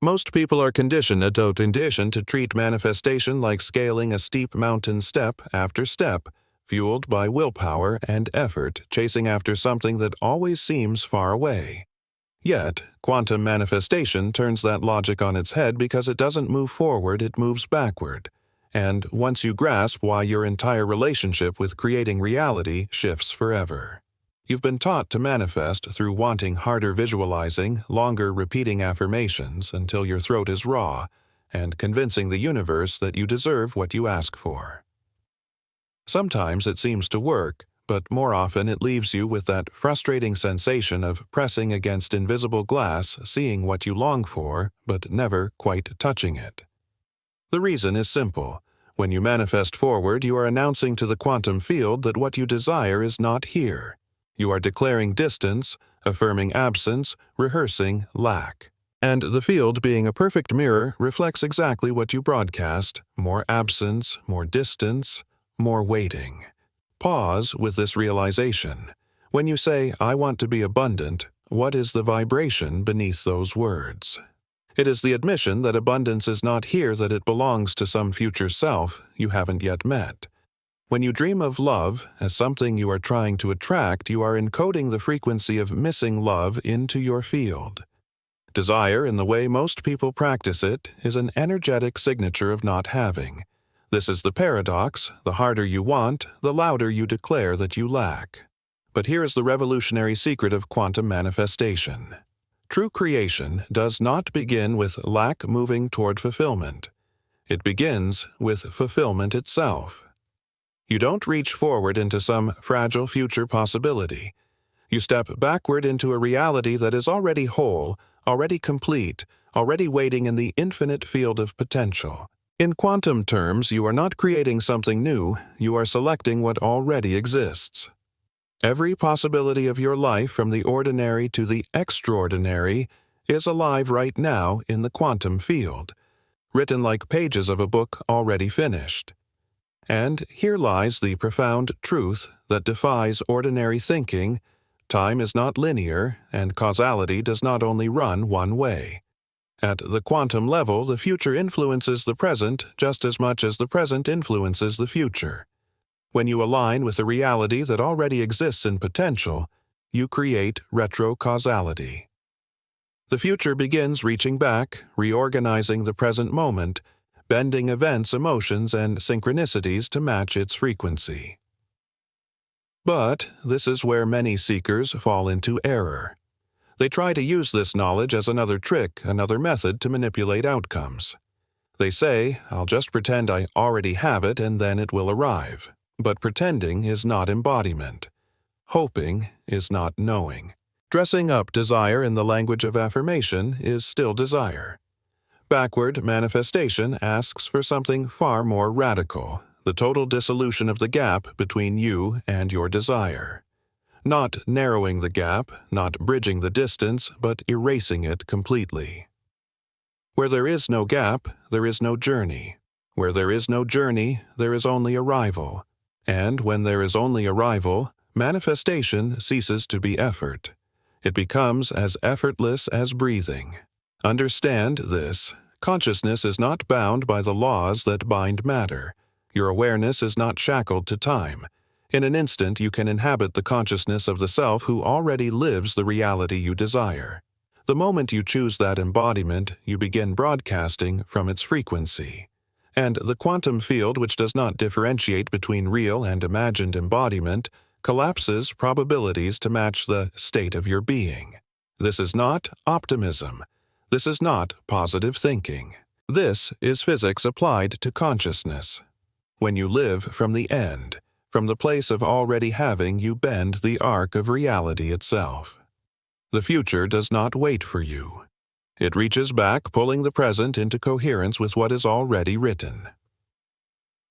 Most people are conditioned to treat manifestation like scaling a steep mountain step after step, fueled by willpower and effort, chasing after something that always seems far away. Yet, quantum manifestation turns that logic on its head because it doesn't move forward, it moves backward. And once you grasp why your entire relationship with creating reality shifts forever. You've been taught to manifest through wanting harder visualizing, longer repeating affirmations until your throat is raw, and convincing the universe that you deserve what you ask for. Sometimes it seems to work, but more often it leaves you with that frustrating sensation of pressing against invisible glass, seeing what you long for, but never quite touching it. The reason is simple. When you manifest forward, you are announcing to the quantum field that what you desire is not here. You are declaring distance, affirming absence, rehearsing lack. And the field, being a perfect mirror, reflects exactly what you broadcast: more absence, more distance, more waiting. Pause with this realization. When you say, "I want to be abundant," what is the vibration beneath those words? It is the admission that abundance is not here, that it belongs to some future self you haven't yet met. When you dream of love as something you are trying to attract, you are encoding the frequency of missing love into your field. Desire, in the way most people practice it, is an energetic signature of not having. This is the paradox: the harder you want, the louder you declare that you lack. But here is the revolutionary secret of quantum manifestation. True creation does not begin with lack moving toward fulfillment. It begins with fulfillment itself. You don't reach forward into some fragile future possibility. You step backward into a reality that is already whole, already complete, already waiting in the infinite field of potential. In quantum terms, you are not creating something new, you are selecting what already exists. Every possibility of your life, from the ordinary to the extraordinary, is alive right now in the quantum field, written like pages of a book already finished. And here lies the profound truth that defies ordinary thinking: time is not linear, and causality does not only run one way. At the quantum level, the future influences the present just as much as the present influences the future. When you align with a reality that already exists in potential, you create retrocausality. The future begins reaching back, reorganizing the present moment, bending events, emotions, and synchronicities to match its frequency. But this is where many seekers fall into error. They try to use this knowledge as another trick, another method to manipulate outcomes. They say, "I'll just pretend I already have it and then it will arrive." But pretending is not embodiment. Hoping is not knowing. Dressing up desire in the language of affirmation is still desire. Backward manifestation asks for something far more radical: the total dissolution of the gap between you and your desire. Not narrowing the gap, not bridging the distance, but erasing it completely. Where there is no gap, there is no journey. Where there is no journey, there is only arrival. And when there is only arrival, manifestation ceases to be effort. It becomes as effortless as breathing. Understand this: consciousness is not bound by the laws that bind matter. Your awareness is not shackled to time. In an instant, you can inhabit the consciousness of the self who already lives the reality you desire. The moment you choose that embodiment, you begin broadcasting from its frequency. And the quantum field, which does not differentiate between real and imagined embodiment, collapses probabilities to match the state of your being. This is not optimism. This is not positive thinking. This is physics applied to consciousness. When you live from the end, from the place of already having, you bend the arc of reality itself. The future does not wait for you. It reaches back, pulling the present into coherence with what is already written.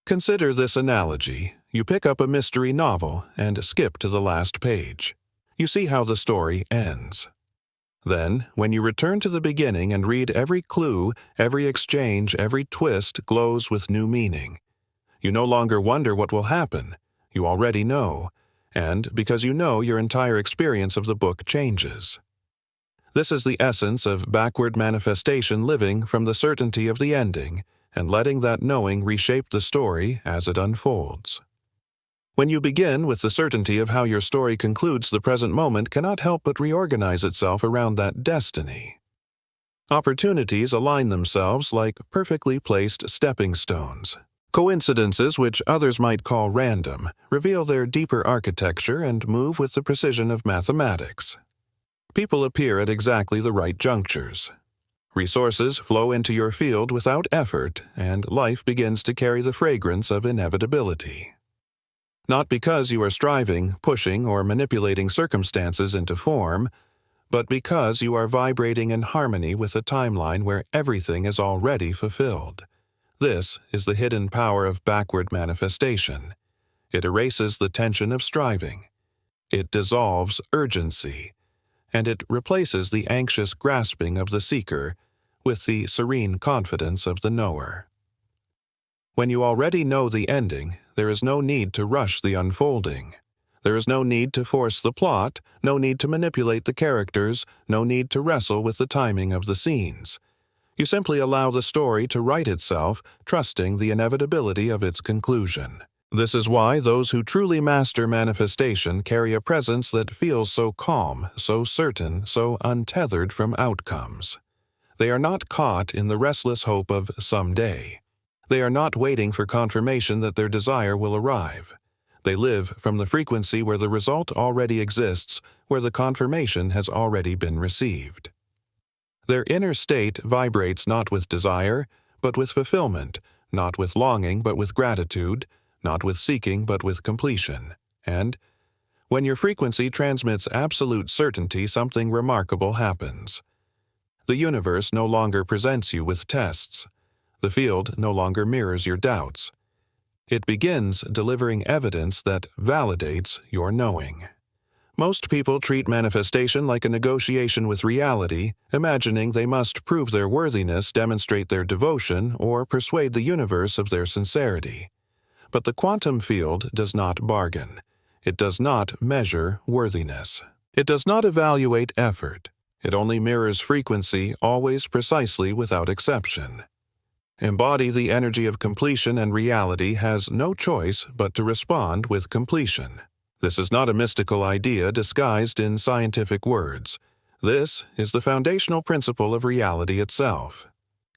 Consider this analogy. You pick up a mystery novel and skip to the last page. You see how the story ends. Then, when you return to the beginning and read, every clue, every exchange, every twist glows with new meaning. You no longer wonder what will happen. You already know, and because you know, your entire experience of the book changes. This is the essence of backward manifestation, living from the certainty of the ending and letting that knowing reshape the story as it unfolds. When you begin with the certainty of how your story concludes, the present moment cannot help but reorganize itself around that destiny. Opportunities align themselves like perfectly placed stepping stones. Coincidences, which others might call random, reveal their deeper architecture and move with the precision of mathematics. People appear at exactly the right junctures. Resources flow into your field without effort, and life begins to carry the fragrance of inevitability. Not because you are striving, pushing, or manipulating circumstances into form, but because you are vibrating in harmony with a timeline where everything is already fulfilled. This is the hidden power of backward manifestation. It erases the tension of striving. It dissolves urgency, and it replaces the anxious grasping of the seeker with the serene confidence of the knower. When you already know the ending, there is no need to rush the unfolding. There is no need to force the plot, no need to manipulate the characters, no need to wrestle with the timing of the scenes. You simply allow the story to write itself, trusting the inevitability of its conclusion. This is why those who truly master manifestation carry a presence that feels so calm, so certain, so untethered from outcomes. They are not caught in the restless hope of someday. They are not waiting for confirmation that their desire will arrive. They live from the frequency where the result already exists, where the confirmation has already been received. Their inner state vibrates not with desire, but with fulfillment, not with longing, but with gratitude, not with seeking, but with completion. And when your frequency transmits absolute certainty, something remarkable happens. The universe no longer presents you with tests. The field no longer mirrors your doubts. It begins delivering evidence that validates your knowing. Most people treat manifestation like a negotiation with reality, imagining they must prove their worthiness, demonstrate their devotion, or persuade the universe of their sincerity. But the quantum field does not bargain. It does not measure worthiness. It does not evaluate effort. It only mirrors frequency, always precisely without exception. Embody the energy of completion, and reality has no choice but to respond with completion. This is not a mystical idea disguised in scientific words. This is the foundational principle of reality itself.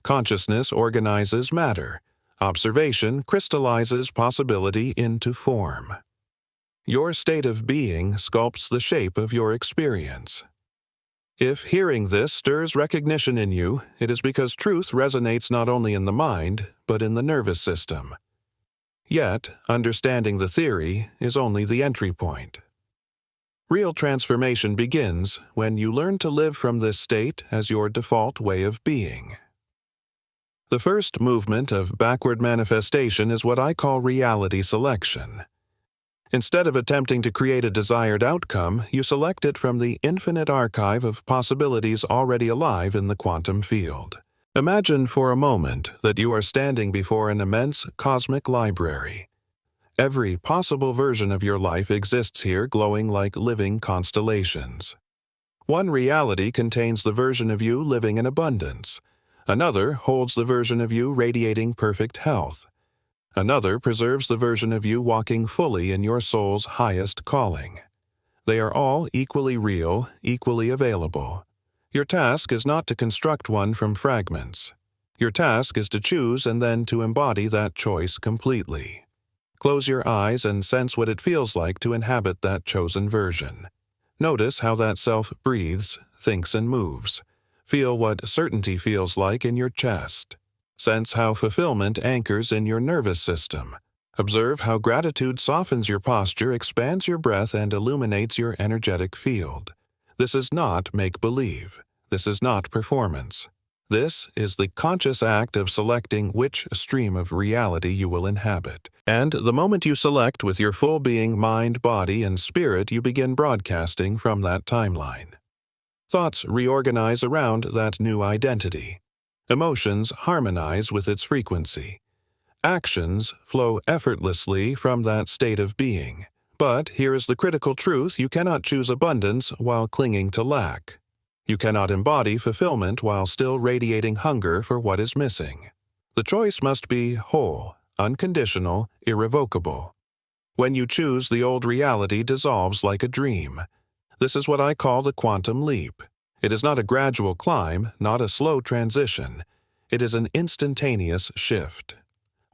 Consciousness organizes matter. Observation crystallizes possibility into form. Your state of being sculpts the shape of your experience. If hearing this stirs recognition in you, it is because truth resonates not only in the mind, but in the nervous system. Yet, understanding the theory is only the entry point. Real transformation begins when you learn to live from this state as your default way of being. The first movement of backward manifestation is what I call reality selection. Instead of attempting to create a desired outcome, you select it from the infinite archive of possibilities already alive in the quantum field. Imagine for a moment that you are standing before an immense cosmic library. Every possible version of your life exists here, glowing like living constellations. One reality contains the version of you living in abundance. Another holds the version of you radiating perfect health. Another preserves the version of you walking fully in your soul's highest calling. They are all equally real, equally available. Your task is not to construct one from fragments. Your task is to choose and then to embody that choice completely. Close your eyes and sense what it feels like to inhabit that chosen version. Notice how that self breathes, thinks, and moves. Feel what certainty feels like in your chest. Sense how fulfillment anchors in your nervous system. Observe how gratitude softens your posture, expands your breath, and illuminates your energetic field. This is not make-believe. This is not performance. This is the conscious act of selecting which stream of reality you will inhabit. And the moment you select with your full being, mind, body, and spirit, you begin broadcasting from that timeline. Thoughts reorganize around that new identity. Emotions harmonize with its frequency. Actions flow effortlessly from that state of being. But here is the critical truth: you cannot choose abundance while clinging to lack. You cannot embody fulfillment while still radiating hunger for what is missing. The choice must be whole, unconditional, irrevocable. When you choose, the old reality dissolves like a dream. This is what I call the quantum leap. It is not a gradual climb, not a slow transition. It is an instantaneous shift.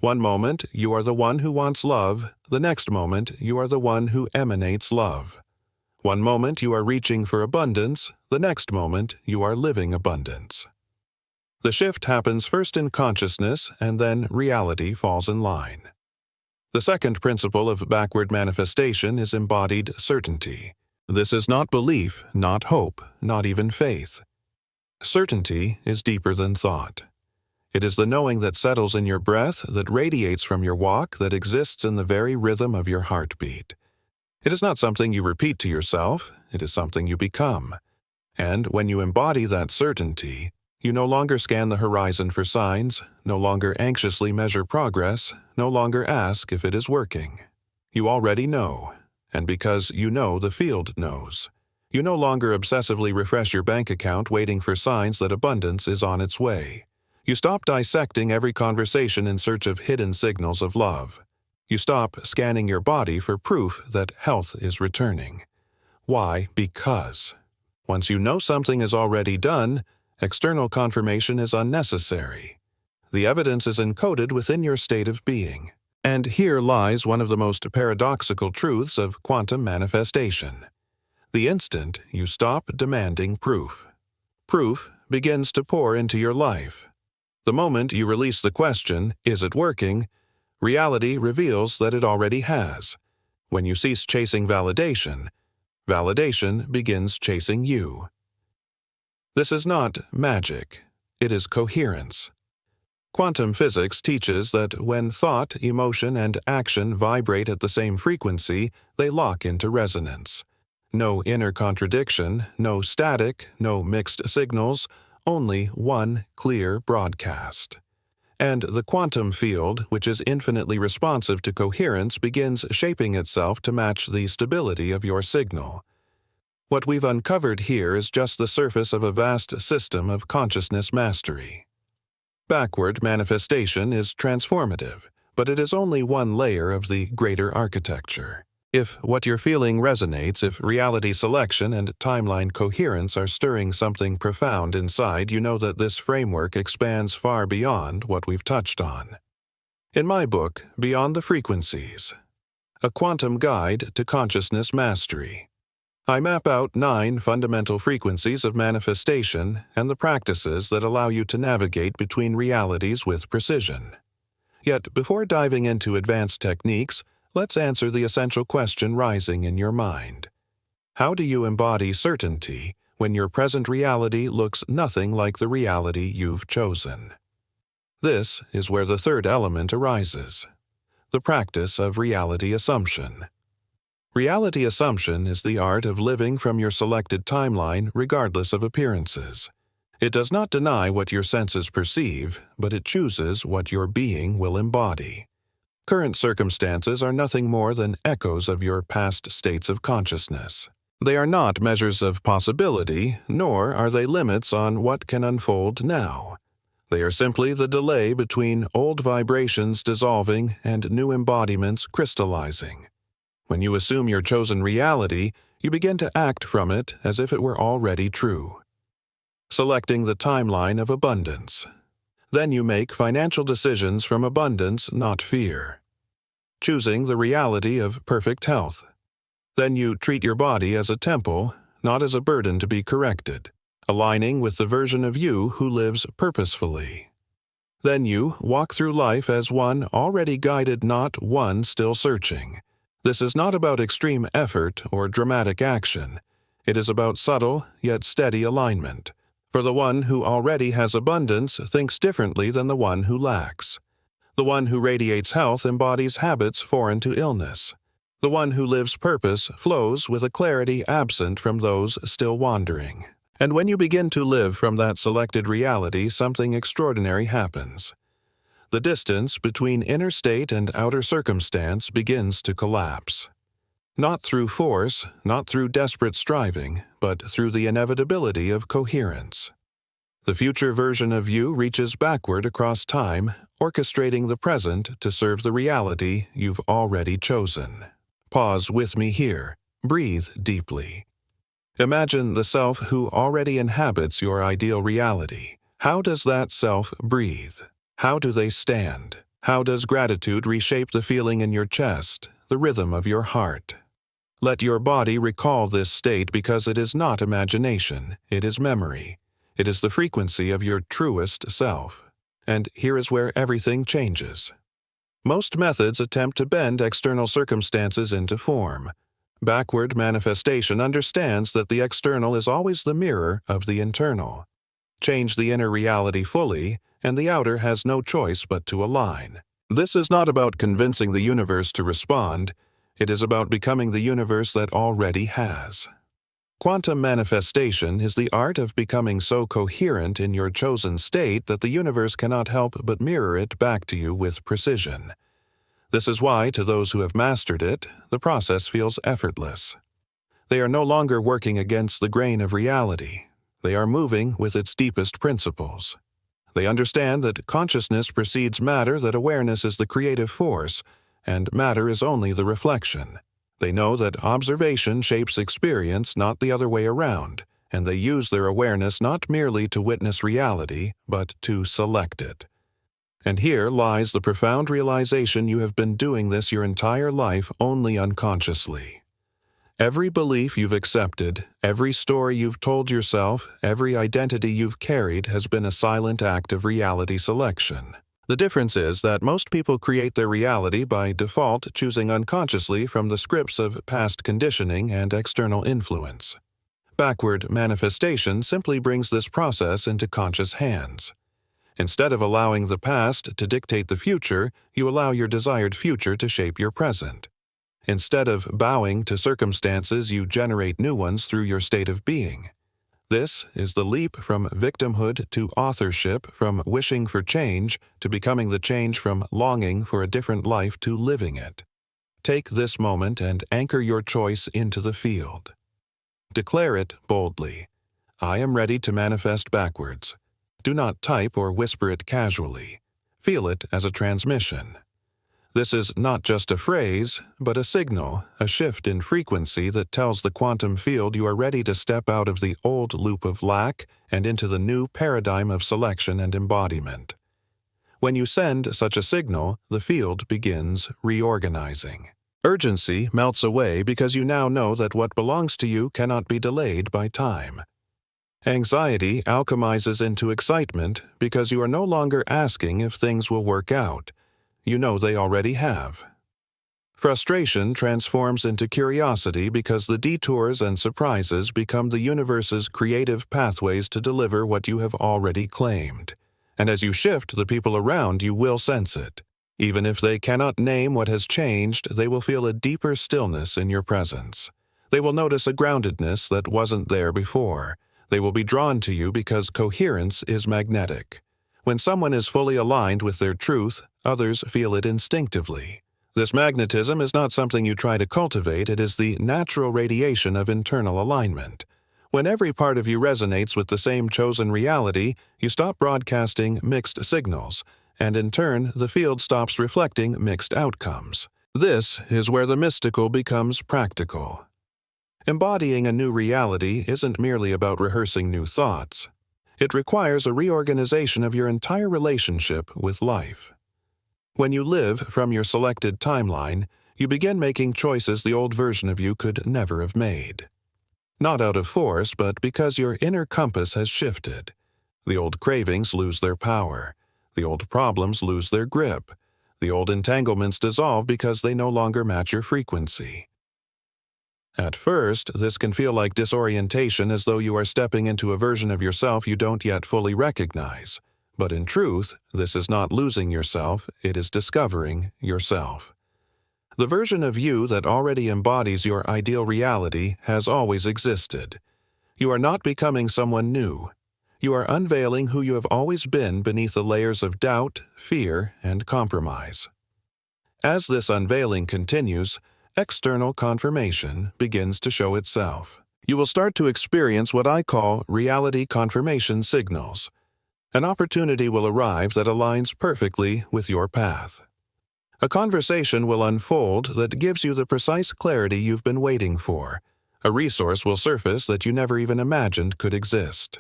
One moment, you are the one who wants love. The next moment, you are the one who emanates love. One moment, you are reaching for abundance. The next moment, you are living abundance. The shift happens first in consciousness, and then reality falls in line. The second principle of backward manifestation is embodied certainty. This is not belief, not hope, not even faith. Certainty is deeper than thought. It is the knowing that settles in your breath, that radiates from your walk, that exists in the very rhythm of your heartbeat. It is not something you repeat to yourself, it is something you become. And when you embody that certainty, you no longer scan the horizon for signs, no longer anxiously measure progress, no longer ask if it is working. You already know, and because you know, the field knows. You no longer obsessively refresh your bank account waiting for signs that abundance is on its way. You stop dissecting every conversation in search of hidden signals of love. You stop scanning your body for proof that health is returning. Why? Because once you know something is already done, external confirmation is unnecessary. The evidence is encoded within your state of being. And here lies one of the most paradoxical truths of quantum manifestation. The instant you stop demanding proof, proof begins to pour into your life. The moment you release the question, "Is it working?" reality reveals that it already has. When you cease chasing validation, validation begins chasing you. This is not magic. It is coherence. Quantum physics teaches that when thought, emotion, and action vibrate at the same frequency, they lock into resonance. No inner contradiction, no static, no mixed signals, only one clear broadcast. And the quantum field, which is infinitely responsive to coherence, begins shaping itself to match the stability of your signal. What we've uncovered here is just the surface of a vast system of consciousness mastery. Backward manifestation is transformative, but it is only one layer of the greater architecture. If what you're feeling resonates, if reality selection and timeline coherence are stirring something profound inside, you know that this framework expands far beyond what we've touched on. In my book, Beyond the Frequencies, A Quantum Guide to Consciousness Mastery, I map out 9 fundamental frequencies of manifestation and the practices that allow you to navigate between realities with precision. Yet, before diving into advanced techniques, let's answer the essential question rising in your mind. How do you embody certainty when your present reality looks nothing like the reality you've chosen? This is where the third element arises, the practice of reality assumption. Reality assumption is the art of living from your selected timeline regardless of appearances. It does not deny what your senses perceive, but it chooses what your being will embody. Current circumstances are nothing more than echoes of your past states of consciousness. They are not measures of possibility, nor are they limits on what can unfold now. They are simply the delay between old vibrations dissolving and new embodiments crystallizing. When you assume your chosen reality, you begin to act from it as if it were already true. Selecting the timeline of abundance. Then you make financial decisions from abundance, not fear. Choosing the reality of perfect health. Then you treat your body as a temple, not as a burden to be corrected, aligning with the version of you who lives purposefully. Then you walk through life as one already guided, not one still searching. This is not about extreme effort or dramatic action. It is about subtle yet steady alignment. For the one who already has abundance thinks differently than the one who lacks. The one who radiates health embodies habits foreign to illness. The one who lives purpose flows with a clarity absent from those still wandering. And when you begin to live from that selected reality, something extraordinary happens. The distance between inner state and outer circumstance begins to collapse. Not through force, not through desperate striving, but through the inevitability of coherence. The future version of you reaches backward across time, orchestrating the present to serve the reality you've already chosen. Pause with me here. Breathe deeply. Imagine the self who already inhabits your ideal reality. How does that self breathe? How do they stand? How does gratitude reshape the feeling in your chest, the rhythm of your heart? Let your body recall this state because it is not imagination, it is memory. It is the frequency of your truest self. And here is where everything changes. Most methods attempt to bend external circumstances into form. Backward manifestation understands that the external is always the mirror of the internal. Change the inner reality fully, and the outer has no choice but to align. This is not about convincing the universe to respond. It is about becoming the universe that already has. Quantum manifestation is the art of becoming so coherent in your chosen state that the universe cannot help but mirror it back to you with precision. This is why, to those who have mastered it, the process feels effortless. They are no longer working against the grain of reality. They are moving with its deepest principles. They understand that consciousness precedes matter, that awareness is the creative force, and matter is only the reflection. They know that observation shapes experience, not the other way around, and they use their awareness not merely to witness reality, but to select it. And here lies the profound realization you have been doing this your entire life only unconsciously. Every belief you've accepted, every story you've told yourself, every identity you've carried has been a silent act of reality selection. The difference is that most people create their reality by default, choosing unconsciously from the scripts of past conditioning and external influence. Backward manifestation simply brings this process into conscious hands. Instead of allowing the past to dictate the future, you allow your desired future to shape your present. Instead of bowing to circumstances, you generate new ones through your state of being. This is the leap from victimhood to authorship, from wishing for change to becoming the change, from longing for a different life to living it. Take this moment and anchor your choice into the field. Declare it boldly. I am ready to manifest backwards. Do not type or whisper it casually. Feel it as a transmission. This is not just a phrase, but a signal, a shift in frequency that tells the quantum field you are ready to step out of the old loop of lack and into the new paradigm of selection and embodiment. When you send such a signal, the field begins reorganizing. Urgency melts away because you now know that what belongs to you cannot be delayed by time. Anxiety alchemizes into excitement because you are no longer asking if things will work out. You know they already have. Frustration transforms into curiosity because the detours and surprises become the universe's creative pathways to deliver what you have already claimed. And as you shift, the people around you will sense it. Even if they cannot name what has changed, they will feel a deeper stillness in your presence. They will notice a groundedness that wasn't there before. They will be drawn to you because coherence is magnetic. When someone is fully aligned with their truth, others feel it instinctively. This magnetism is not something you try to cultivate, it is the natural radiation of internal alignment. When every part of you resonates with the same chosen reality, you stop broadcasting mixed signals, and in turn, the field stops reflecting mixed outcomes. This is where the mystical becomes practical. Embodying a new reality isn't merely about rehearsing new thoughts. It requires a reorganization of your entire relationship with life. When you live from your selected timeline, you begin making choices the old version of you could never have made. Not out of force, but because your inner compass has shifted. The old cravings lose their power. The old problems lose their grip. The old entanglements dissolve because they no longer match your frequency. At first, this can feel like disorientation, as though you are stepping into a version of yourself you don't yet fully recognize. But in truth, this is not losing yourself, it is discovering yourself. The version of you that already embodies your ideal reality has always existed. You are not becoming someone new. You are unveiling who you have always been beneath the layers of doubt, fear, and compromise. As this unveiling continues, external confirmation begins to show itself. You will start to experience what I call reality confirmation signals. An opportunity will arrive that aligns perfectly with your path. A conversation will unfold that gives you the precise clarity you've been waiting for. A resource will surface that you never even imagined could exist.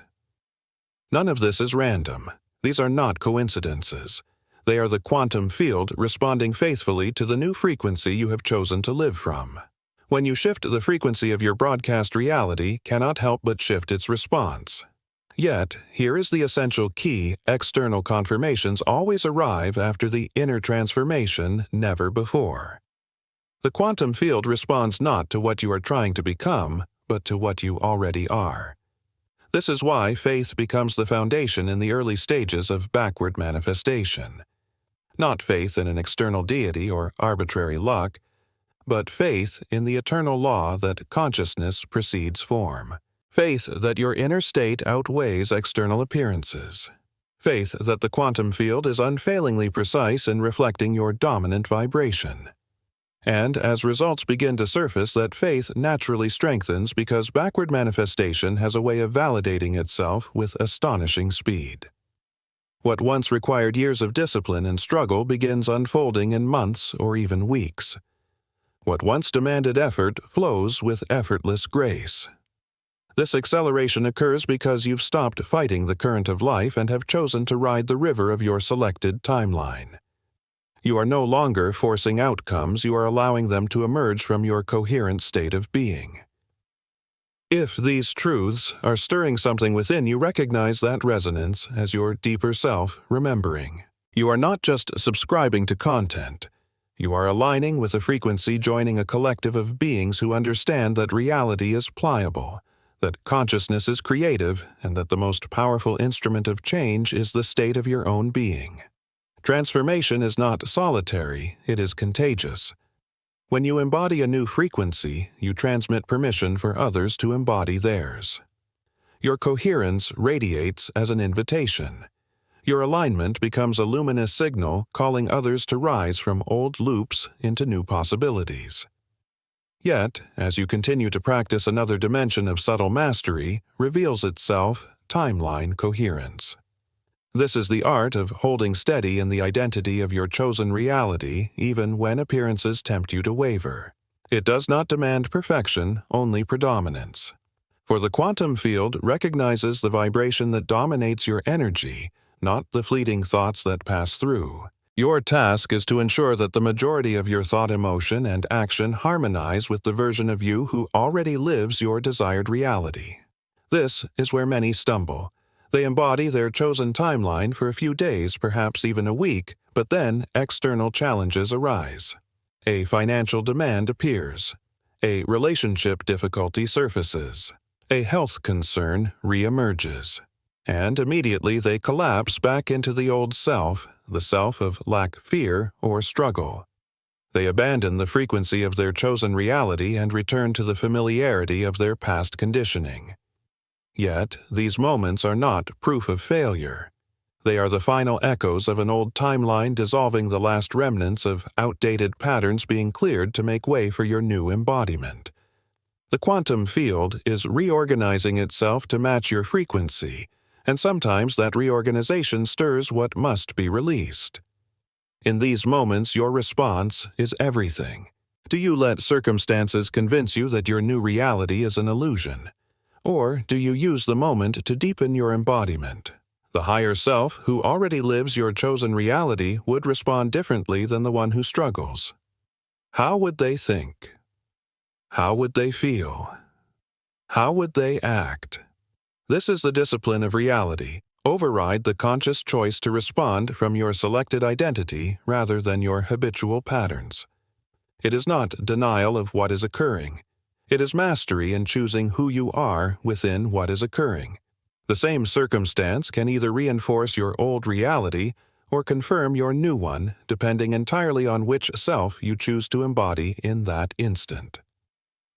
None of this is random. These are not coincidences. They are the quantum field responding faithfully to the new frequency you have chosen to live from. When you shift the frequency of your broadcast reality cannot help but shift its response. Yet, here is the essential key: external confirmations always arrive after the inner transformation, never before. The quantum field responds not to what you are trying to become, but to what you already are. This is why faith becomes the foundation in the early stages of backward manifestation. Not faith in an external deity or arbitrary luck, but faith in the eternal law that consciousness precedes form. Faith that your inner state outweighs external appearances. Faith that the quantum field is unfailingly precise in reflecting your dominant vibration. And as results begin to surface, that faith naturally strengthens because backward manifestation has a way of validating itself with astonishing speed. What once required years of discipline and struggle begins unfolding in months or even weeks. What once demanded effort flows with effortless grace. This acceleration occurs because you've stopped fighting the current of life and have chosen to ride the river of your selected timeline. You are no longer forcing outcomes, you are allowing them to emerge from your coherent state of being. If these truths are stirring something within you, recognize that resonance as your deeper self remembering. You are not just subscribing to content. You are aligning with a frequency, joining a collective of beings who understand that reality is pliable, that consciousness is creative, and that the most powerful instrument of change is the state of your own being. Transformation is not solitary, it is contagious. When you embody a new frequency, you transmit permission for others to embody theirs. Your coherence radiates as an invitation. Your alignment becomes a luminous signal calling others to rise from old loops into new possibilities. Yet, as you continue to practice, another dimension of subtle mastery reveals itself: timeline coherence. This is the art of holding steady in the identity of your chosen reality even when appearances tempt you to waver. It does not demand perfection, only predominance. For the quantum field recognizes the vibration that dominates your energy, not the fleeting thoughts that pass through. Your task is to ensure that the majority of your thought, emotion, and action harmonize with the version of you who already lives your desired reality. This is where many stumble. They embody their chosen timeline for a few days, perhaps even a week, but then external challenges arise. A financial demand appears. A relationship difficulty surfaces. A health concern reemerges. And immediately they collapse back into the old self, the self of lack, fear, or struggle. They abandon the frequency of their chosen reality and return to the familiarity of their past conditioning. Yet, these moments are not proof of failure. They are the final echoes of an old timeline dissolving, the last remnants of outdated patterns being cleared to make way for your new embodiment. The quantum field is reorganizing itself to match your frequency, and sometimes that reorganization stirs what must be released. In these moments, your response is everything. Do you let circumstances convince you that your new reality is an illusion? Or do you use the moment to deepen your embodiment? The higher self, who already lives your chosen reality, would respond differently than the one who struggles. How would they think? How would they feel? How would they act? This is the discipline of reality. Override the conscious choice to respond from your selected identity rather than your habitual patterns. It is not denial of what is occurring. It is mastery in choosing who you are within what is occurring. The same circumstance can either reinforce your old reality or confirm your new one, depending entirely on which self you choose to embody in that instant.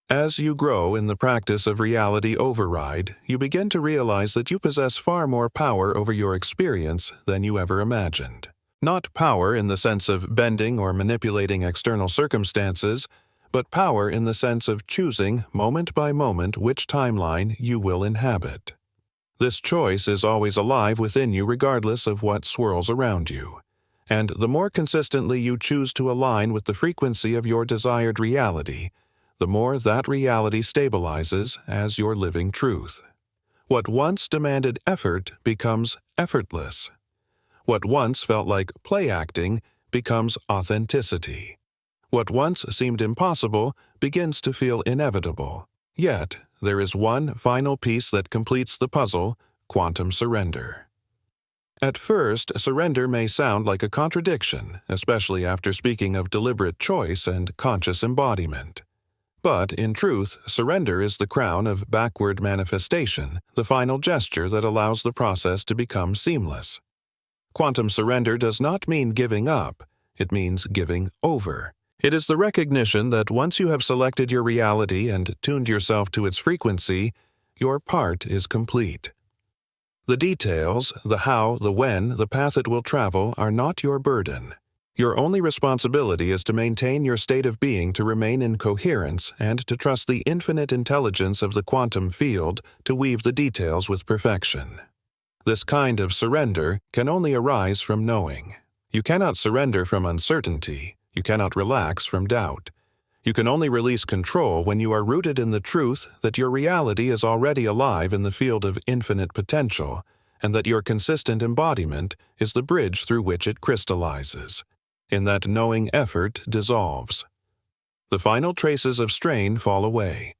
As you grow in the practice of reality override, you begin to realize that you possess far more power over your experience than you ever imagined. Not power in the sense of bending or manipulating external circumstances, but power in the sense of choosing moment by moment which timeline you will inhabit. This choice is always alive within you regardless of what swirls around you. And the more consistently you choose to align with the frequency of your desired reality, the more that reality stabilizes as your living truth. What once demanded effort becomes effortless. What once felt like play acting becomes authenticity. What once seemed impossible begins to feel inevitable. Yet, there is one final piece that completes the puzzle: quantum surrender. At first, surrender may sound like a contradiction, especially after speaking of deliberate choice and conscious embodiment. But, in truth, surrender is the crown of backward manifestation, the final gesture that allows the process to become seamless. Quantum surrender does not mean giving up, it means giving over. It is the recognition that once you have selected your reality and tuned yourself to its frequency, your part is complete. The details, the how, the when, the path it will travel are not your burden. Your only responsibility is to maintain your state of being, to remain in coherence, and to trust the infinite intelligence of the quantum field to weave the details with perfection. This kind of surrender can only arise from knowing. You cannot surrender from uncertainty. You cannot relax from doubt. You can only release control when you are rooted in the truth that your reality is already alive in the field of infinite potential, and that your consistent embodiment is the bridge through which it crystallizes. In that knowing, effort dissolves. The final traces of strain fall away.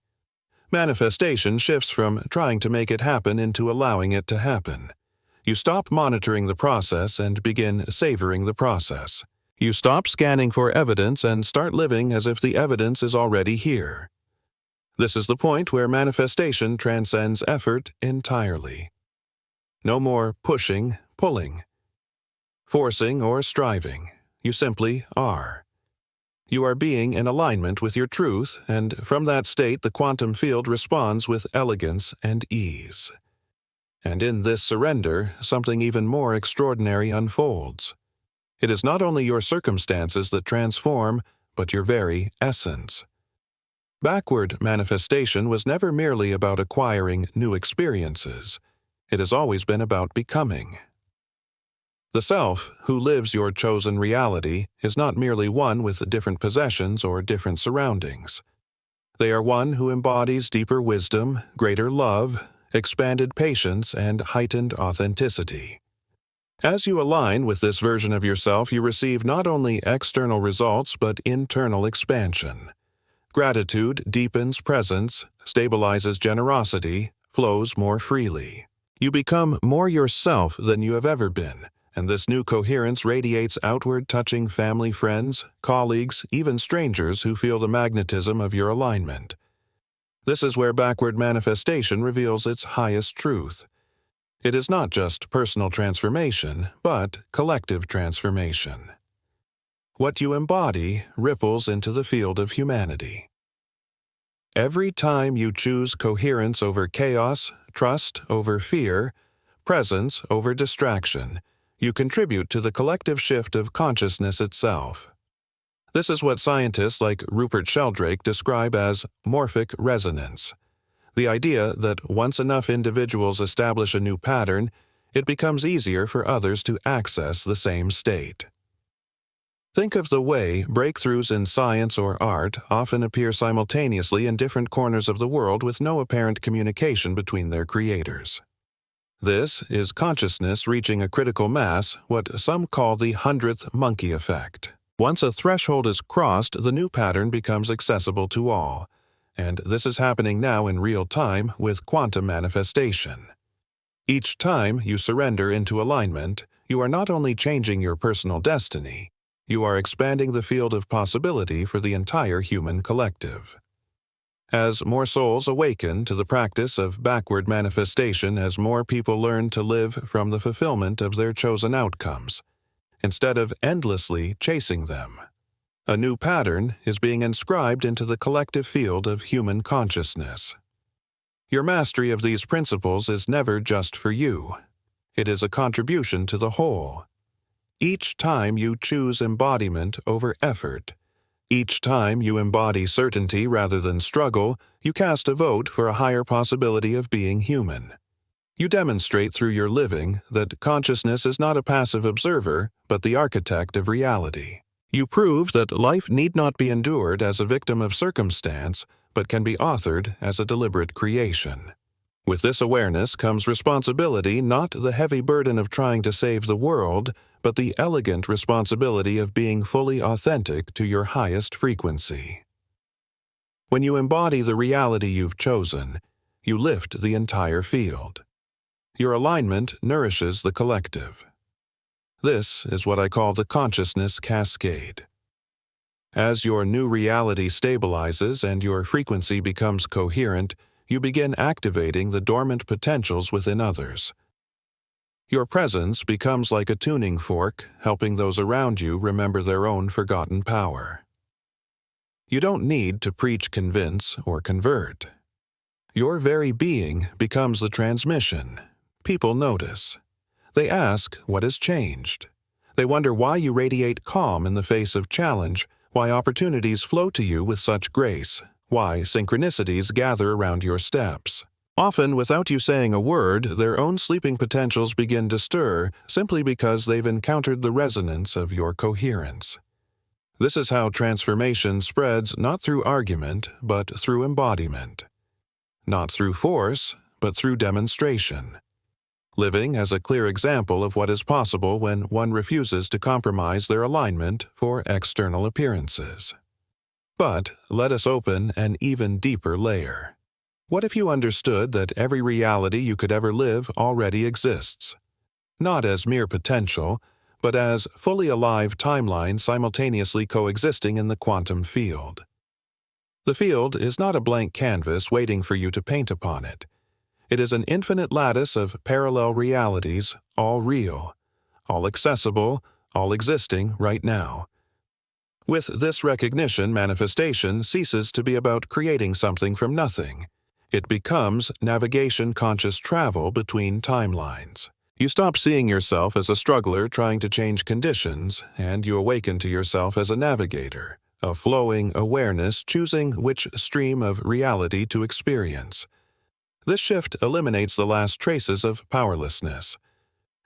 Manifestation shifts from trying to make it happen into allowing it to happen. You stop monitoring the process and begin savoring the process. You stop scanning for evidence and start living as if the evidence is already here. This is the point where manifestation transcends effort entirely. No more pushing, pulling, forcing, or striving. You simply are. You are being in alignment with your truth, and from that state the quantum field responds with elegance and ease. And in this surrender, something even more extraordinary unfolds. It is not only your circumstances that transform, but your very essence. Backward manifestation was never merely about acquiring new experiences. It has always been about becoming. The self, who lives your chosen reality, is not merely one with different possessions or different surroundings. They are one who embodies deeper wisdom, greater love, expanded patience, and heightened authenticity. As you align with this version of yourself, you receive not only external results but internal expansion. Gratitude deepens presence, stabilizes generosity, flows more freely. You become more yourself than you have ever been, and this new coherence radiates outward, touching family, friends, colleagues, even strangers who feel the magnetism of your alignment. This is where backward manifestation reveals its highest truth. It is not just personal transformation, but collective transformation. What you embody ripples into the field of humanity. Every time you choose coherence over chaos, trust over fear, presence over distraction, you contribute to the collective shift of consciousness itself. This is what scientists like Rupert Sheldrake describe as morphic resonance. The idea that once enough individuals establish a new pattern, it becomes easier for others to access the same state. Think of the way breakthroughs in science or art often appear simultaneously in different corners of the world with no apparent communication between their creators. This is consciousness reaching a critical mass, what some call the 100th monkey effect. Once a threshold is crossed, the new pattern becomes accessible to all. And this is happening now in real time with quantum manifestation. Each time you surrender into alignment, you are not only changing your personal destiny, you are expanding the field of possibility for the entire human collective. As more souls awaken to the practice of backward manifestation, as more people learn to live from the fulfillment of their chosen outcomes, instead of endlessly chasing them, a new pattern is being inscribed into the collective field of human consciousness. Your mastery of these principles is never just for you. It is a contribution to the whole. Each time you choose embodiment over effort, Each time you embody certainty rather than struggle, you cast a vote for a higher possibility of being human. You demonstrate through your living that consciousness is not a passive observer, but the architect of reality. You prove that life need not be endured as a victim of circumstance, but can be authored as a deliberate creation. With this awareness comes responsibility, not the heavy burden of trying to save the world, but the elegant responsibility of being fully authentic to your highest frequency. When you embody the reality you've chosen, you lift the entire field. Your alignment nourishes the collective. This is what I call the consciousness cascade. As your new reality stabilizes and your frequency becomes coherent, you begin activating the dormant potentials within others. Your presence becomes like a tuning fork, helping those around you remember their own forgotten power. You don't need to preach, convince, or convert. Your very being becomes the transmission. People notice. They ask what has changed. They wonder why you radiate calm in the face of challenge, why opportunities flow to you with such grace, why synchronicities gather around your steps. Often, without you saying a word, their own sleeping potentials begin to stir simply because they've encountered the resonance of your coherence. This is how transformation spreads not through argument, but through embodiment. Not through force, but through demonstration. Living as a clear example of what is possible when one refuses to compromise their alignment for external appearances. But let us open an even deeper layer. What if you understood that every reality you could ever live already exists? Not as mere potential, but as fully alive timelines simultaneously coexisting in the quantum field. The field is not a blank canvas waiting for you to paint upon it. It is an infinite lattice of parallel realities, all real, all accessible, all existing right now. With this recognition, manifestation ceases to be about creating something from nothing. It becomes navigation-conscious travel between timelines. You stop seeing yourself as a struggler trying to change conditions, and you awaken to yourself as a navigator, a flowing awareness choosing which stream of reality to experience. This shift eliminates the last traces of powerlessness.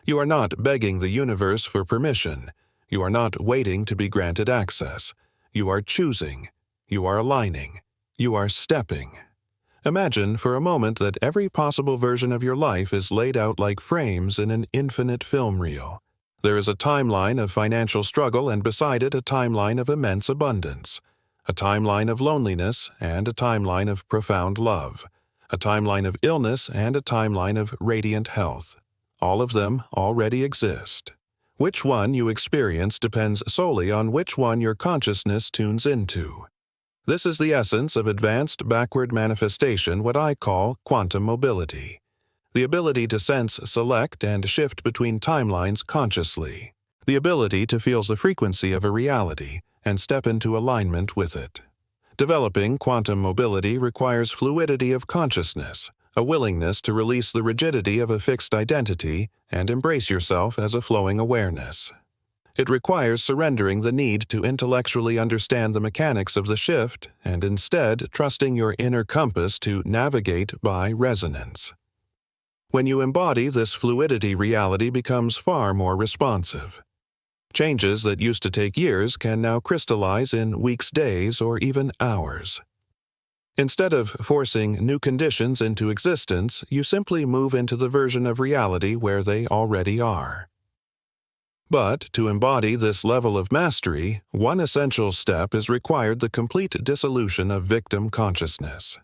You are not begging the universe for permission. You are not waiting to be granted access. You are choosing. You are aligning. You are stepping. Imagine for a moment that every possible version of your life is laid out like frames in an infinite film reel. There is a timeline of financial struggle and beside it a timeline of immense abundance, a timeline of loneliness and a timeline of profound love, a timeline of illness and a timeline of radiant health. All of them already exist. Which one you experience depends solely on which one your consciousness tunes into. This is the essence of advanced backward manifestation, what I call quantum mobility. The ability to sense, select, and shift between timelines consciously. The ability to feel the frequency of a reality and step into alignment with it. Developing quantum mobility requires fluidity of consciousness, a willingness to release the rigidity of a fixed identity and embrace yourself as a flowing awareness. It requires surrendering the need to intellectually understand the mechanics of the shift and instead trusting your inner compass to navigate by resonance. When you embody this fluidity, reality becomes far more responsive. Changes that used to take years can now crystallize in weeks, days, or even hours. Instead of forcing new conditions into existence, you simply move into the version of reality where they already are. But to embody this level of mastery, one essential step is required: the complete dissolution of victim consciousness.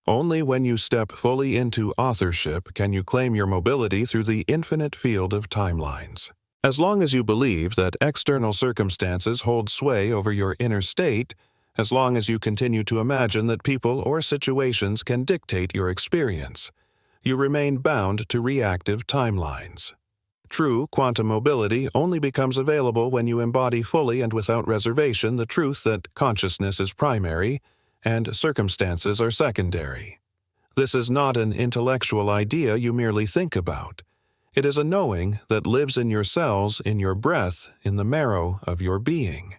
Only when you step fully into authorship can you claim your mobility through the infinite field of timelines. As long as you believe that external circumstances hold sway over your inner state, as long as you continue to imagine that people or situations can dictate your experience, you remain bound to reactive timelines. True quantum mobility only becomes available when you embody fully and without reservation the truth that consciousness is primary and circumstances are secondary. This is not an intellectual idea you merely think about. It is a knowing that lives in your cells, in your breath, in the marrow of your being.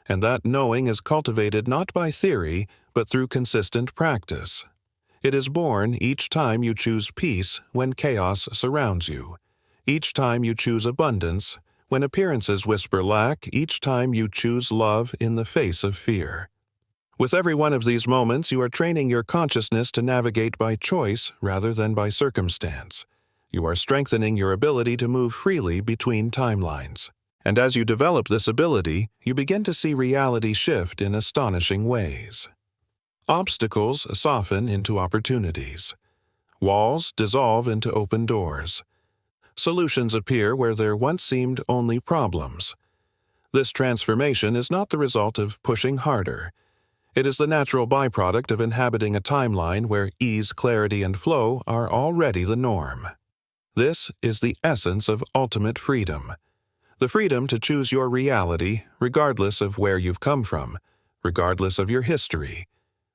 and that knowing is cultivated not by theory, but through consistent practice. It is born each time you choose peace when chaos surrounds you, each time you choose abundance when appearances whisper lack, each time you choose love in the face of fear. With every one of these moments, you are training your consciousness to navigate by choice rather than by circumstance. You are strengthening your ability to move freely between timelines. And as you develop this ability, you begin to see reality shift in astonishing ways. Obstacles soften into opportunities. Walls dissolve into open doors. Solutions appear where there once seemed only problems. This transformation is not the result of pushing harder. It is the natural byproduct of inhabiting a timeline where ease, clarity, and flow are already the norm. This is the essence of ultimate freedom. The freedom to choose your reality regardless of where you've come from, regardless of your history,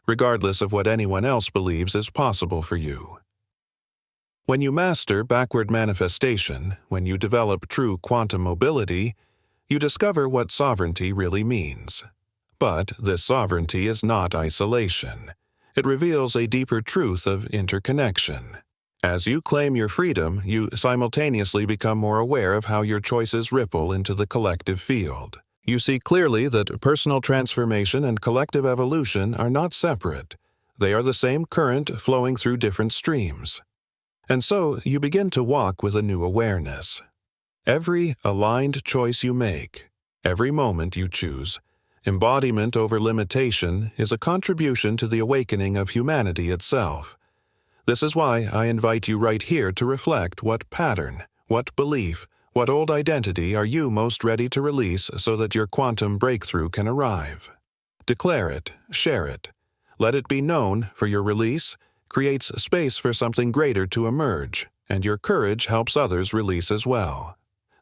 regardless of what anyone else believes is possible for you. When you master backward manifestation, when you develop true quantum mobility, you discover what sovereignty really means. But this sovereignty is not isolation. It reveals a deeper truth of interconnection. As you claim your freedom, you simultaneously become more aware of how your choices ripple into the collective field. You see clearly that personal transformation and collective evolution are not separate. They are the same current flowing through different streams. And so you begin to walk with a new awareness. Every aligned choice you make, every moment you choose, embodiment over limitation is a contribution to the awakening of humanity itself. This is why I invite you right here to reflect what pattern, what belief, what old identity are you most ready to release so that your quantum breakthrough can arrive. Declare it, share it. Let it be known, for your release creates space for something greater to emerge, and your courage helps others release as well.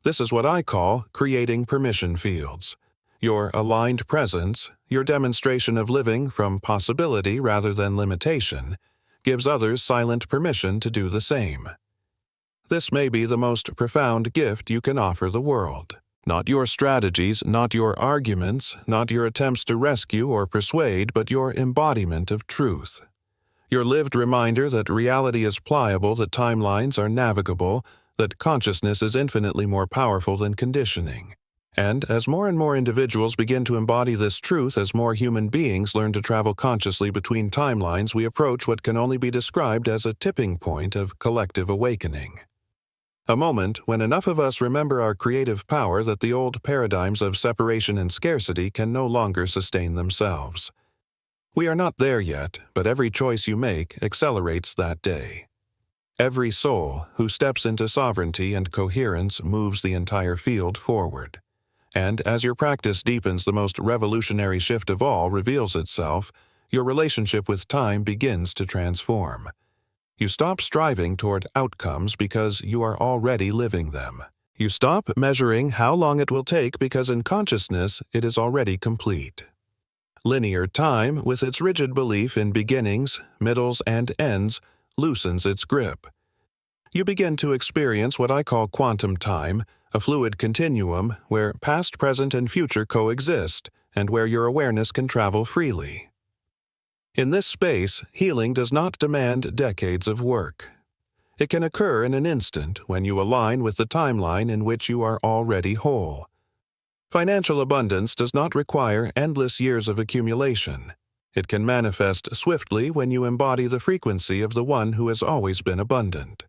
This is what I call creating permission fields. Your aligned presence, your demonstration of living from possibility rather than limitation, gives others silent permission to do the same. This may be the most profound gift you can offer the world. Not your strategies, not your arguments, not your attempts to rescue or persuade, but your embodiment of truth. Your lived reminder that reality is pliable, that timelines are navigable, that consciousness is infinitely more powerful than conditioning. And as more and more individuals begin to embody this truth, as more human beings learn to travel consciously between timelines, we approach what can only be described as a tipping point of collective awakening. A moment when enough of us remember our creative power that the old paradigms of separation and scarcity can no longer sustain themselves. We are not there yet, but every choice you make accelerates that day. Every soul who steps into sovereignty and coherence moves the entire field forward. And as your practice deepens, the most revolutionary shift of all reveals itself. Your relationship with time begins to transform. You stop striving toward outcomes because you are already living them. You stop measuring how long it will take because in consciousness it is already complete. Linear time, with its rigid belief in beginnings, middles, and ends, loosens its grip. You begin to experience what I call quantum time, a fluid continuum where past, present, and future coexist, and where your awareness can travel freely. In this space, healing does not demand decades of work. It can occur in an instant when you align with the timeline in which you are already whole. Financial abundance does not require endless years of accumulation. It can manifest swiftly when you embody the frequency of the one who has always been abundant.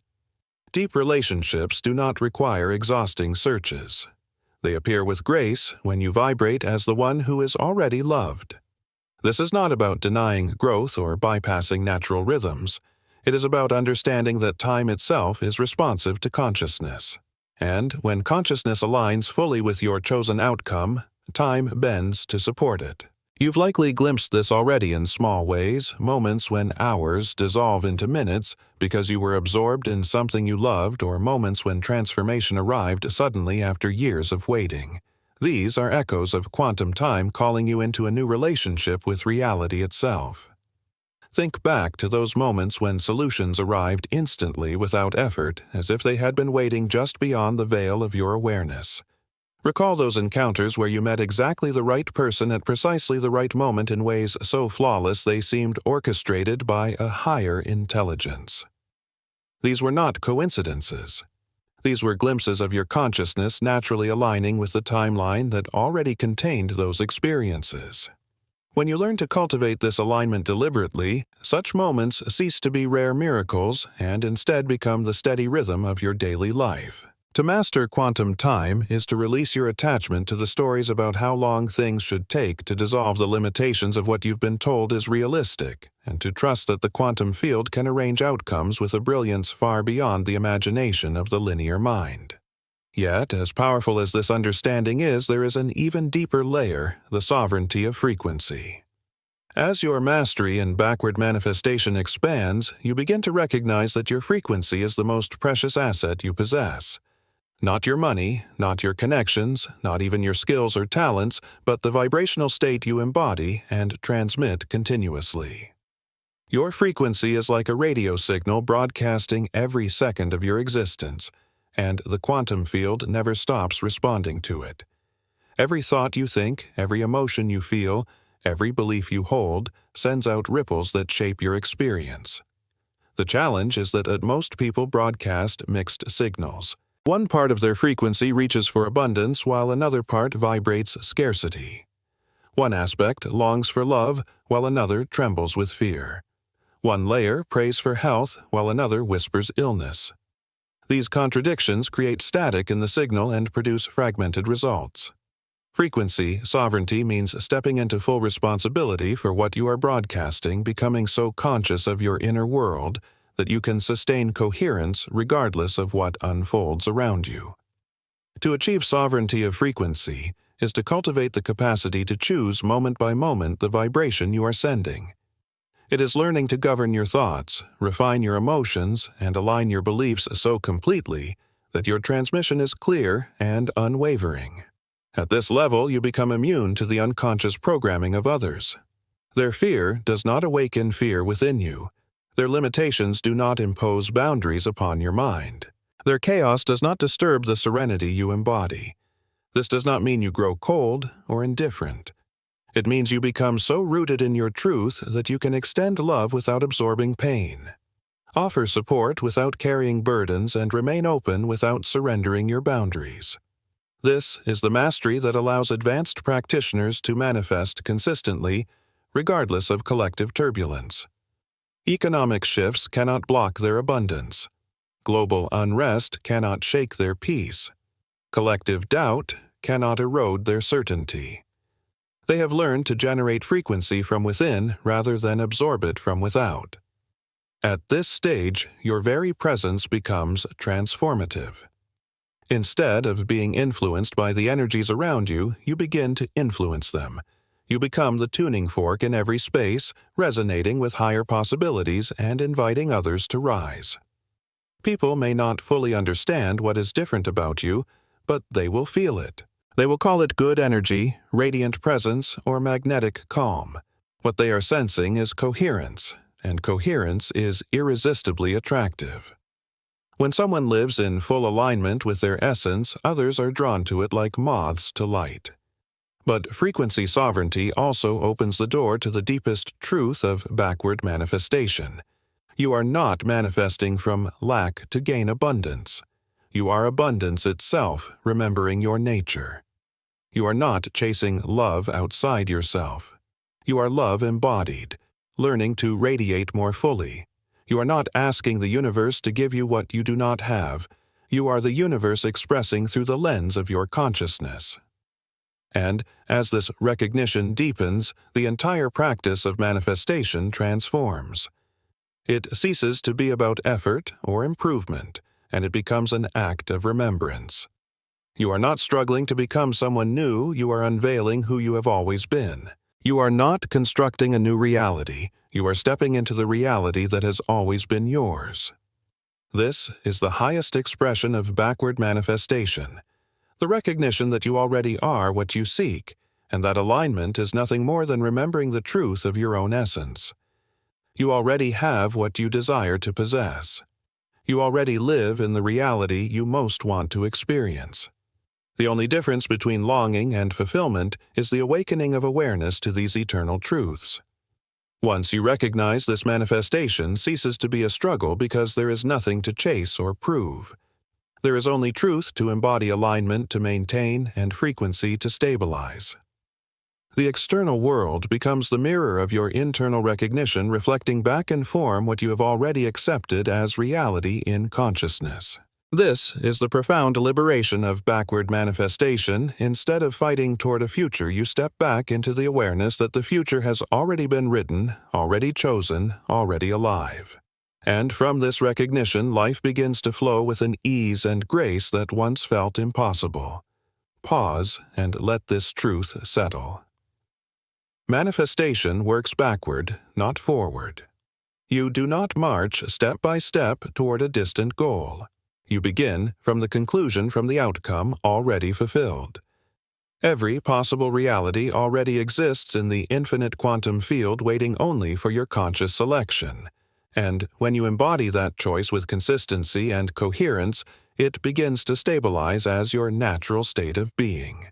Deep relationships do not require exhausting searches. They appear with grace when you vibrate as the one who is already loved. This is not about denying growth or bypassing natural rhythms. It is about understanding that time itself is responsive to consciousness. And when consciousness aligns fully with your chosen outcome, time bends to support it. You've likely glimpsed this already in small ways, moments when hours dissolve into minutes because you were absorbed in something you loved, or moments when transformation arrived suddenly after years of waiting. These are echoes of quantum time calling you into a new relationship with reality itself. Think back to those moments when solutions arrived instantly without effort, as if they had been waiting just beyond the veil of your awareness. Recall those encounters where you met exactly the right person at precisely the right moment in ways so flawless they seemed orchestrated by a higher intelligence. These were not coincidences. These were glimpses of your consciousness naturally aligning with the timeline that already contained those experiences. When you learn to cultivate this alignment deliberately, such moments cease to be rare miracles and instead become the steady rhythm of your daily life. To master quantum time is to release your attachment to the stories about how long things should take to dissolve the limitations of what you've been told is realistic, and to trust that the quantum field can arrange outcomes with a brilliance far beyond the imagination of the linear mind. Yet, as powerful as this understanding is, there is an even deeper layer, the sovereignty of frequency. As your mastery in backward manifestation expands, you begin to recognize that your frequency is the most precious asset you possess. Not your money, not your connections, not even your skills or talents, but the vibrational state you embody and transmit continuously. Your frequency is like a radio signal broadcasting every second of your existence, and the quantum field never stops responding to it. Every thought you think, every emotion you feel, every belief you hold, sends out ripples that shape your experience. The challenge is that most people broadcast mixed signals. One part of their frequency reaches for abundance while another part vibrates scarcity. One aspect longs for love while another trembles with fear. One layer prays for health while another whispers illness. These contradictions create static in the signal and produce fragmented results. Frequency sovereignty means stepping into full responsibility for what you are broadcasting, becoming so conscious of your inner world that you can sustain coherence regardless of what unfolds around you. To achieve sovereignty of frequency is to cultivate the capacity to choose moment by moment the vibration you are sending. It is learning to govern your thoughts, refine your emotions, and align your beliefs so completely that your transmission is clear and unwavering. At this level, you become immune to the unconscious programming of others. Their fear does not awaken fear within you. Their limitations do not impose boundaries upon your mind. Their chaos does not disturb the serenity you embody. This does not mean you grow cold or indifferent. It means you become so rooted in your truth that you can extend love without absorbing pain, offer support without carrying burdens, and remain open without surrendering your boundaries. This is the mastery that allows advanced practitioners to manifest consistently, regardless of collective turbulence. Economic shifts cannot block their abundance. Global unrest cannot shake their peace. Collective doubt cannot erode their certainty. They have learned to generate frequency from within rather than absorb it from without. At this stage, your very presence becomes transformative. Instead of being influenced by the energies around you, you begin to influence them. You become the tuning fork in every space, resonating with higher possibilities and inviting others to rise. People may not fully understand what is different about you, but they will feel it. They will call it good energy, radiant presence, or magnetic calm. What they are sensing is coherence, and coherence is irresistibly attractive. When someone lives in full alignment with their essence, others are drawn to it like moths to light. But frequency sovereignty also opens the door to the deepest truth of backward manifestation. You are not manifesting from lack to gain abundance. You are abundance itself, remembering your nature. You are not chasing love outside yourself. You are love embodied, learning to radiate more fully. You are not asking the universe to give you what you do not have. You are the universe expressing through the lens of your consciousness. And, as this recognition deepens, the entire practice of manifestation transforms. It ceases to be about effort or improvement, and it becomes an act of remembrance. You are not struggling to become someone new, you are unveiling who you have always been. You are not constructing a new reality, you are stepping into the reality that has always been yours. This is the highest expression of backward manifestation. The recognition that you already are what you seek, and that alignment is nothing more than remembering the truth of your own essence. You already have what you desire to possess. You already live in the reality you most want to experience. The only difference between longing and fulfillment is the awakening of awareness to these eternal truths. Once you recognize this, manifestation ceases to be a struggle because there is nothing to chase or prove. There is only truth to embody, alignment to maintain, and frequency to stabilize. The external world becomes the mirror of your internal recognition, reflecting back in form what you have already accepted as reality in consciousness. This is the profound liberation of backward manifestation. Instead of fighting toward a future, you step back into the awareness that the future has already been written, already chosen, already alive. And from this recognition, life begins to flow with an ease and grace that once felt impossible. Pause and let this truth settle. Manifestation works backward, not forward. You do not march step by step toward a distant goal. You begin from the conclusion, from the outcome already fulfilled. Every possible reality already exists in the infinite quantum field, waiting only for your conscious selection. And when you embody that choice with consistency and coherence, it begins to stabilize as your natural state of being.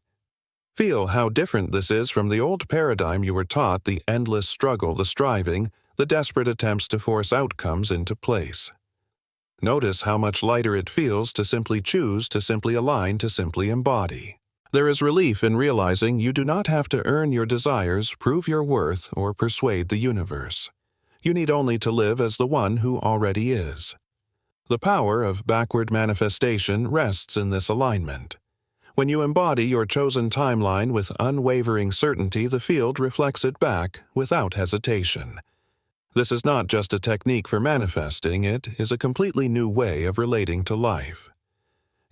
Feel how different this is from the old paradigm you were taught, the endless struggle, the striving, the desperate attempts to force outcomes into place. Notice how much lighter it feels to simply choose, to simply align, to simply embody. There is relief in realizing you do not have to earn your desires, prove your worth, or persuade the universe. You need only to live as the one who already is. The power of backward manifestation rests in this alignment. When you embody your chosen timeline with unwavering certainty, the field reflects it back without hesitation. This is not just a technique for manifesting, it is a completely new way of relating to life.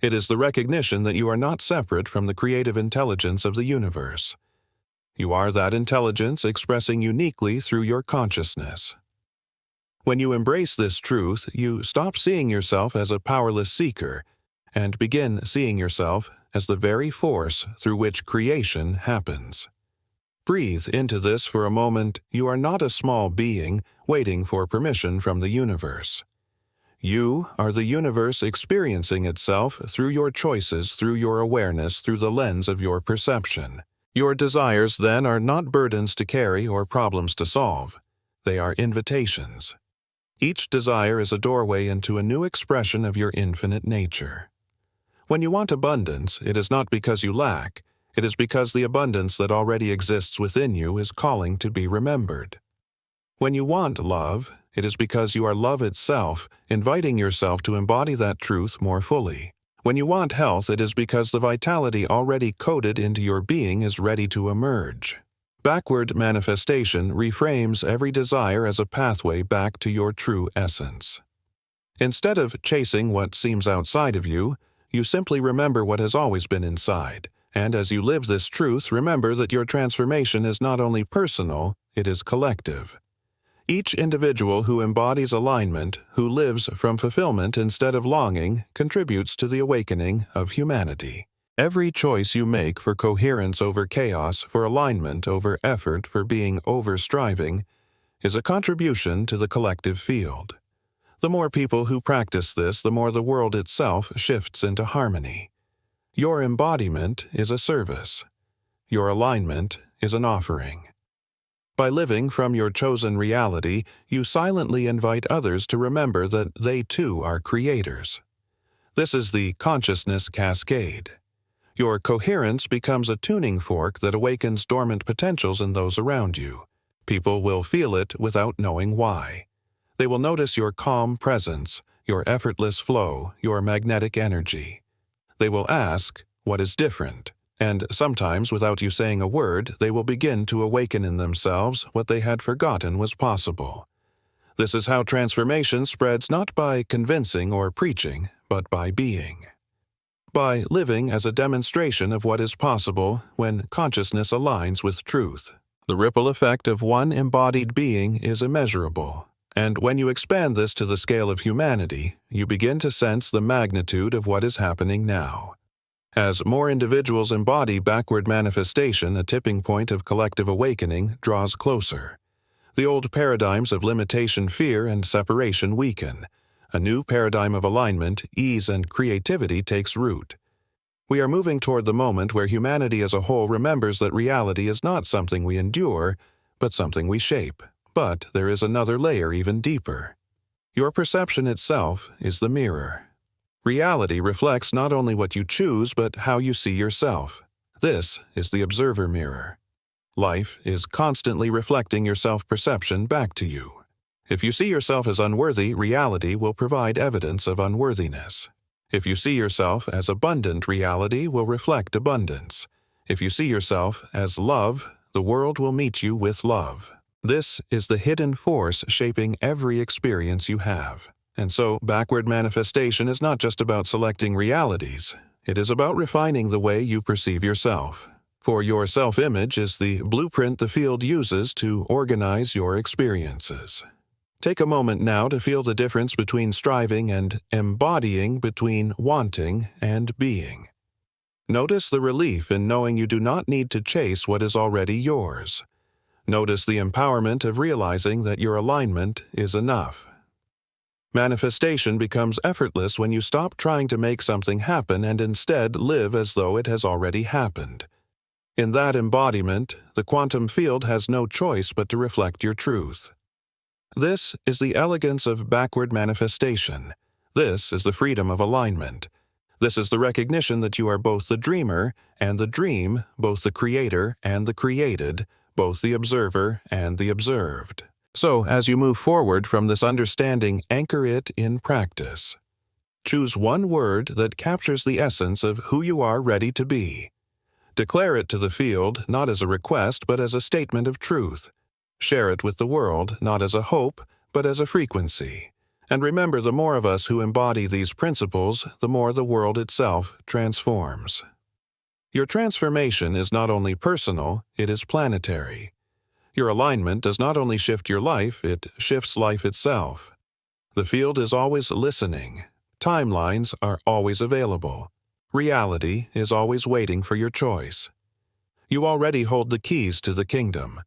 It is the recognition that you are not separate from the creative intelligence of the universe. You are that intelligence expressing uniquely through your consciousness. When you embrace this truth, you stop seeing yourself as a powerless seeker and begin seeing yourself as the very force through which creation happens. Breathe into this for a moment. You are not a small being waiting for permission from the universe. You are the universe experiencing itself through your choices, through your awareness, through the lens of your perception. Your desires, then, are not burdens to carry or problems to solve. They are invitations. Each desire is a doorway into a new expression of your infinite nature. When you want abundance, it is not because you lack. It is because the abundance that already exists within you is calling to be remembered. When you want love, it is because you are love itself, inviting yourself to embody that truth more fully. When you want health, it is because the vitality already coded into your being is ready to emerge. Backward manifestation reframes every desire as a pathway back to your true essence. Instead of chasing what seems outside of you, you simply remember what has always been inside. And as you live this truth, remember that your transformation is not only personal, it is collective. Each individual who embodies alignment, who lives from fulfillment instead of longing, contributes to the awakening of humanity. Every choice you make for coherence over chaos, for alignment over effort, for being over striving, is a contribution to the collective field. The more people who practice this, the more the world itself shifts into harmony. Your embodiment is a service. Your alignment is an offering. By living from your chosen reality, you silently invite others to remember that they too are creators. This is the consciousness cascade. Your coherence becomes a tuning fork that awakens dormant potentials in those around you. People will feel it without knowing why. They will notice your calm presence, your effortless flow, your magnetic energy. They will ask, "What is different?" And sometimes, without you saying a word, they will begin to awaken in themselves what they had forgotten was possible. This is how transformation spreads, not by convincing or preaching, but by being. By living as a demonstration of what is possible when consciousness aligns with truth. The ripple effect of one embodied being is immeasurable. And when you expand this to the scale of humanity, you begin to sense the magnitude of what is happening now. As more individuals embody backward manifestation, a tipping point of collective awakening draws closer. The old paradigms of limitation, fear, and separation weaken. A new paradigm of alignment, ease, and creativity takes root. We are moving toward the moment where humanity as a whole remembers that reality is not something we endure, but something we shape. But there is another layer even deeper. Your perception itself is the mirror. Reality reflects not only what you choose, but how you see yourself. This is the observer mirror. Life is constantly reflecting your self-perception back to you. If you see yourself as unworthy, reality will provide evidence of unworthiness. If you see yourself as abundant, reality will reflect abundance. If you see yourself as love, the world will meet you with love. This is the hidden force shaping every experience you have. And so, backward manifestation is not just about selecting realities. It is about refining the way you perceive yourself. For your self-image is the blueprint the field uses to organize your experiences. Take a moment now to feel the difference between striving and embodying, between wanting and being. Notice the relief in knowing you do not need to chase what is already yours. Notice the empowerment of realizing that your alignment is enough. Manifestation becomes effortless when you stop trying to make something happen and instead live as though it has already happened. In that embodiment, the quantum field has no choice but to reflect your truth. This is the elegance of backward manifestation. This is the freedom of alignment. This is the recognition that you are both the dreamer and the dream, both the creator and the created, both the observer and the observed. So, as you move forward from this understanding, anchor it in practice. Choose one word that captures the essence of who you are ready to be. Declare it to the field not as a request but as a statement of truth. Share it with the world not as a hope but as a frequency. And remember, the more of us who embody these principles, the more the world itself transforms. Your transformation is not only personal, it is planetary. Your alignment does not only shift your life, it shifts life itself. The field is always listening. Timelines are always available. Reality is always waiting for your choice. You already hold the keys to the kingdom.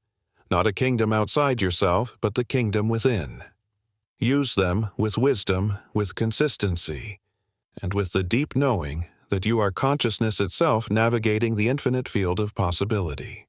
Not a kingdom outside yourself, but the kingdom within. Use them with wisdom, with consistency, and with the deep knowing that you are consciousness itself navigating the infinite field of possibility.